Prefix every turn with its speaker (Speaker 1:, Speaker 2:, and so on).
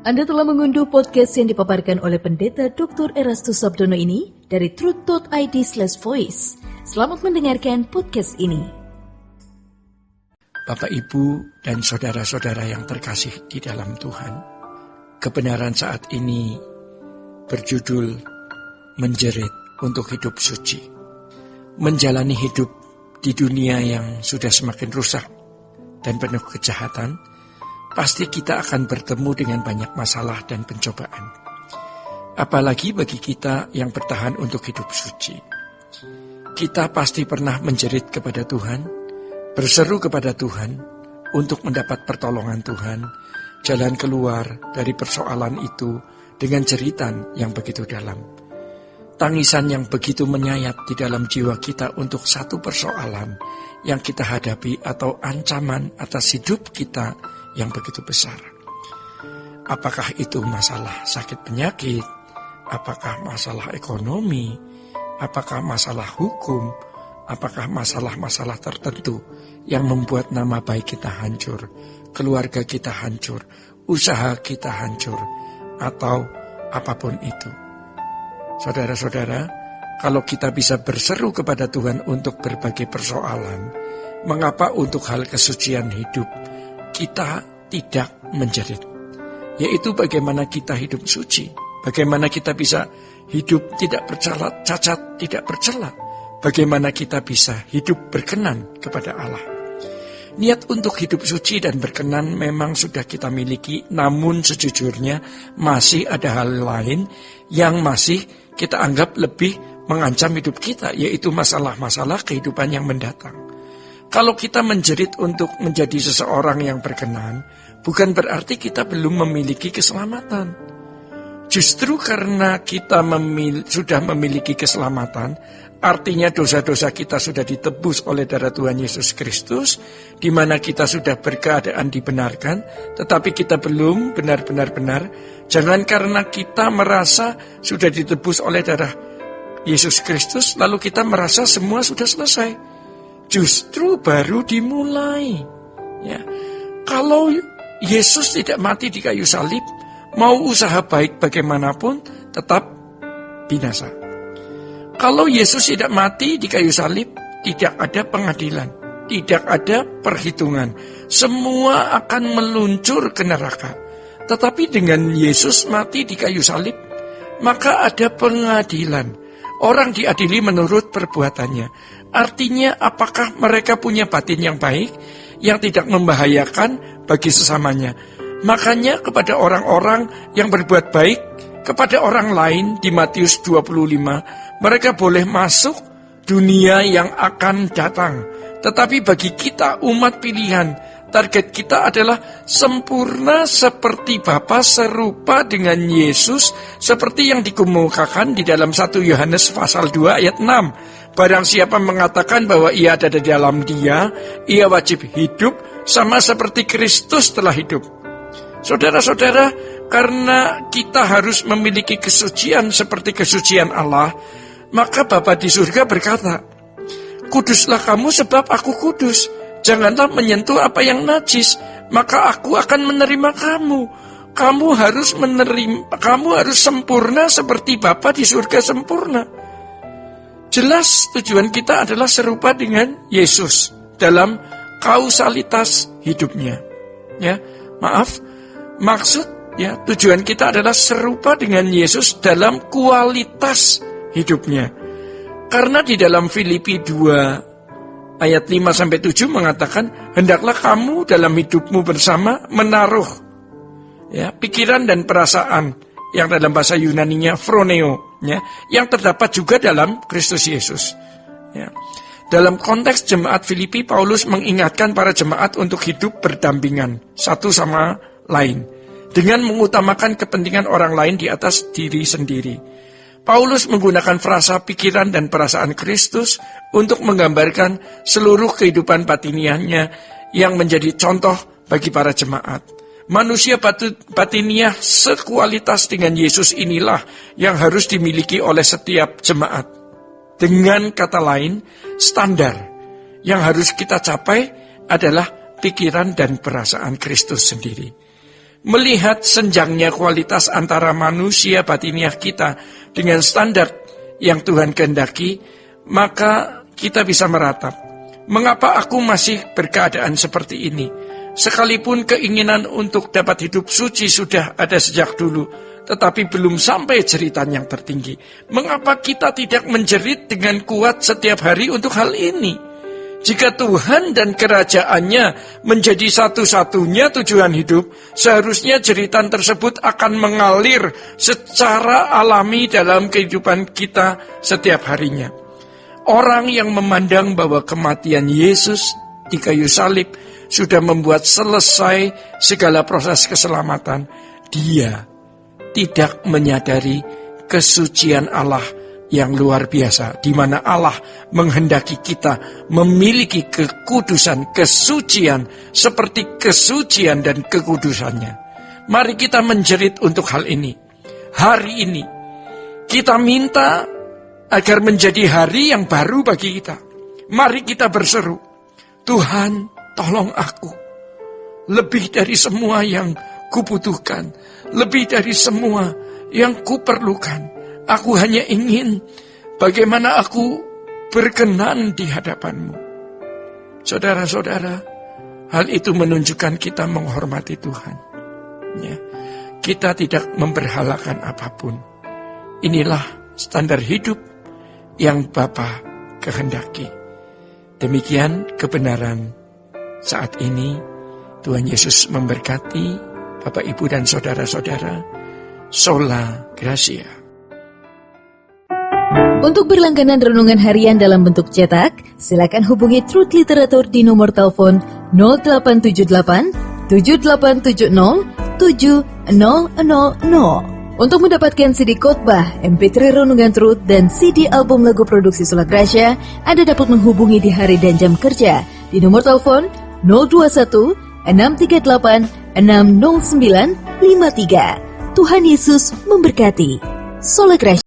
Speaker 1: Anda telah mengunduh podcast yang dipaparkan oleh Pendeta Dr. Erastus Sabdono ini dari truth.id/voice. Selamat mendengarkan podcast ini.
Speaker 2: Bapak, Ibu, dan saudara-saudara yang terkasih di dalam Tuhan, kebenaran saat ini berjudul menjerit untuk hidup suci. Menjalani hidup di dunia yang sudah semakin rusak dan penuh kejahatan, pasti kita akan bertemu dengan banyak masalah dan pencobaan. Apalagi bagi kita yang bertahan untuk hidup suci. Kita pasti pernah menjerit kepada Tuhan, berseru kepada Tuhan untuk mendapat pertolongan Tuhan, jalan keluar dari persoalan itu dengan jeritan yang begitu dalam. Tangisan yang begitu menyayat di dalam jiwa kita untuk satu persoalan yang kita hadapi atau ancaman atas hidup kita yang begitu besar. Apakah itu masalah sakit penyakit? Apakah masalah ekonomi? Apakah masalah hukum? Apakah masalah-masalah tertentu yang membuat nama baik kita hancur, keluarga kita hancur, usaha kita hancur, atau apapun itu? Saudara-saudara, kalau kita bisa berseru kepada Tuhan untuk berbagai persoalan, mengapa untuk hal kesucian hidup kita tidak menjerit? Yaitu bagaimana kita hidup suci, bagaimana kita bisa hidup tidak cacat, tidak bercela, bagaimana kita bisa hidup berkenan kepada Allah. Niat untuk hidup suci dan berkenan memang sudah kita miliki, namun sejujurnya masih ada hal lain yang masih kita anggap lebih mengancam hidup kita, yaitu masalah-masalah kehidupan yang mendatang. Kalau kita menjerit untuk menjadi seseorang yang berkenan, bukan berarti kita belum memiliki keselamatan. Justru karena kita sudah memiliki keselamatan, artinya dosa-dosa kita sudah ditebus oleh darah Tuhan Yesus Kristus, di mana kita sudah berkeadaan dibenarkan, tetapi kita belum benar-benar benar. Jangan karena kita merasa sudah ditebus oleh darah Yesus Kristus, lalu kita merasa semua sudah selesai. Justru baru dimulai. Ya. Kalau Yesus tidak mati di kayu salib, mau usaha baik bagaimanapun tetap binasa. Kalau Yesus tidak mati di kayu salib, tidak ada pengadilan, tidak ada perhitungan. Semua akan meluncur ke neraka. Tetapi dengan Yesus mati di kayu salib, maka ada pengadilan. Orang diadili menurut perbuatannya. Artinya apakah mereka punya batin yang baik, yang tidak membahayakan bagi sesamanya. Makanya kepada orang-orang yang berbuat baik, kepada orang lain di Matius 25, mereka boleh masuk dunia yang akan datang. Tetapi bagi kita umat pilihan, target kita adalah sempurna seperti Bapa, serupa dengan Yesus, seperti yang dikemukakan di dalam 1 Yohanes pasal 2 ayat 6. Barang siapa mengatakan bahwa ia ada di dalam Dia, ia wajib hidup sama seperti Kristus telah hidup. Saudara-saudara, karena kita harus memiliki kesucian seperti kesucian Allah, maka Bapa di surga berkata, "Kuduslah kamu sebab aku kudus. Janganlah menyentuh apa yang najis, maka aku akan menerima kamu. Kamu harus sempurna seperti Bapa di surga sempurna." Jelas tujuan kita adalah serupa dengan Yesus dalam kausalitas hidupnya. Ya, tujuan kita adalah serupa dengan Yesus dalam kualitas hidupnya. Karena di dalam Filipi 2 ayat 5-7 mengatakan, "Hendaklah kamu dalam hidupmu bersama menaruh pikiran dan perasaan," yang dalam bahasa Yunaninya phroneo, yang terdapat juga dalam Kristus Yesus. Dalam konteks jemaat Filipi, Paulus mengingatkan para jemaat untuk hidup berdampingan satu sama lain, dengan mengutamakan kepentingan orang lain di atas diri sendiri. Paulus menggunakan frasa pikiran dan perasaan Kristus untuk menggambarkan seluruh kehidupan batiniahnya yang menjadi contoh bagi para jemaat. Manusia batiniah sekualitas dengan Yesus inilah yang harus dimiliki oleh setiap jemaat. Dengan kata lain, standar yang harus kita capai adalah pikiran dan perasaan Kristus sendiri. melihat senjangnya kualitas antara manusia batiniah kita dengan standar yang Tuhan kehendaki, maka kita bisa meratap, mengapa aku masih berkeadaan seperti ini? Sekalipun keinginan untuk dapat hidup suci sudah ada sejak dulu, tetapi belum sampai jeritan yang tertinggi. Mengapa kita tidak menjerit dengan kuat setiap hari untuk hal ini? Jika Tuhan dan kerajaannya menjadi satu-satunya tujuan hidup, seharusnya jeritan tersebut akan mengalir secara alami dalam kehidupan kita setiap harinya. Orang yang memandang bahwa kematian Yesus di kayu salib sudah membuat selesai segala proses keselamatan, dia tidak menyadari kesucian Allah yang luar biasa, di mana Allah menghendaki kita memiliki kekudusan, kesucian seperti kesucian dan kekudusannya. Mari kita menjerit untuk hal ini. Hari ini kita minta agar menjadi hari yang baru bagi kita. Mari kita berseru, Tuhan, tolong aku. Lebih dari semua yang kubutuhkan, lebih dari semua yang kuperlukan. Aku hanya ingin bagaimana aku berkenan di hadapan-Mu. Saudara-saudara, hal itu menunjukkan kita menghormati Tuhan. Ya, kita tidak memberhalakan apapun. Inilah standar hidup yang Bapa kehendaki. Demikian kebenaran saat ini. Tuhan Yesus memberkati Bapak, Ibu, dan saudara-saudara. Sola Gracia.
Speaker 1: Untuk berlangganan renungan harian dalam bentuk cetak, silakan hubungi Truth Literatur di nomor telepon 0878 7870 7000. Untuk mendapatkan CD khotbah, MP3 renungan Truth, dan CD album lagu produksi Sola Gracia, Anda dapat menghubungi di hari dan jam kerja di nomor telepon 021 638 60953. Tuhan Yesus memberkati. Sola Gracia.